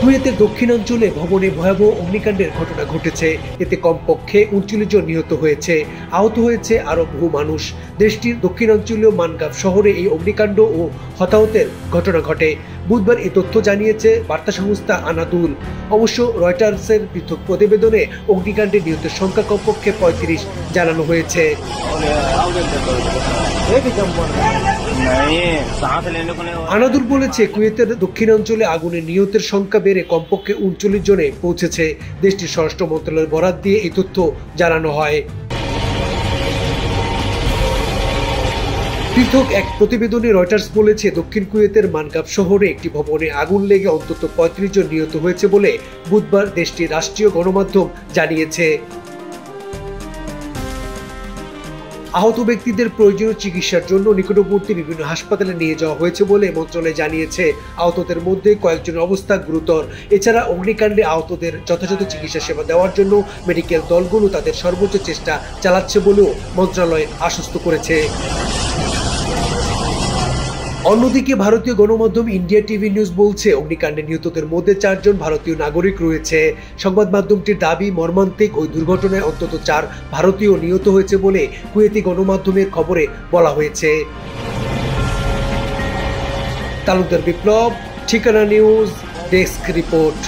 কুয়েতের দক্ষিণাঞ্চলে ভবনে ভয়াবহ অগ্নিকাণ্ডের ঘটনা ঘটেছে। এতে কমপক্ষে ৩৯ জন নিহত হয়েছে, আহত হয়েছে আরও বহু মানুষ। দেশটির দক্ষিণাঞ্চলীয় মানগাভ শহরে এই অগ্নিকাণ্ড ও হতাহতের ঘটনা ঘটে। বুধবার এই তথ্য জানিয়েছে বার্তা সংস্থা আনাদুল। অবশ্য রয়টার্সের পৃথক প্রতিবেদনে অগ্নিকাণ্ডে নিহতের সংখ্যা কমপক্ষে ৩৫ জানানো হয়েছে। আনাদুল বলেছে, কুয়েতের দক্ষিণাঞ্চলে আগুনে নিহতের সংখ্যা বেড়ে কমপক্ষে ৩৯ জনে পৌঁছেছে। দেশটির স্বরাষ্ট্র মন্ত্রণালয়ের বরাত দিয়ে এই তথ্য জানানো হয়। পৃথক এক প্রতিবেদনে রয়টার্স বলেছে, দক্ষিণ কুয়েতের মানগাভ শহরে একটি ভবনে আগুন লেগে অন্তত ৩৫ জন নিহত হয়েছে বলে বুধবার দেশটির রাষ্ট্রীয় গণমাধ্যম জানিয়েছে। আহত ব্যক্তিদের প্রয়োজনীয় চিকিৎসার জন্য নিকটবর্তী বিভিন্ন হাসপাতালে নিয়ে যাওয়া হয়েছে বলে মন্ত্রণালয় জানিয়েছে। আহতদের মধ্যে কয়েকজনের অবস্থা গুরুতর। এছাড়া অগ্নিকাণ্ডে আহতদের যথাযথ চিকিৎসা সেবা দেওয়ার জন্য মেডিকেল দলগুলো তাদের সর্বোচ্চ চেষ্টা চালাচ্ছে বলেও মন্ত্রণালয় আশ্বস্ত করেছে। অন্যদিকে ভারতীয় গণমাধ্যম ইন্ডিয়া টিভি নিউজ বলছে, অগ্নিকাণ্ডে নিহতদের মধ্যে ৪ জন ভারতীয় নাগরিক রয়েছে। সংবাদ মাধ্যমটির দাবি, মর্মান্তিক ওই দুর্ঘটনায় অন্তত ৪ ভারতীয় নিহত হয়েছে বলে কুয়েতি গণমাধ্যমের খবরে বলা হয়েছে। তালুকদার বিপ্লব, ঠিকানা নিউজ, ডেস্ক রিপোর্ট।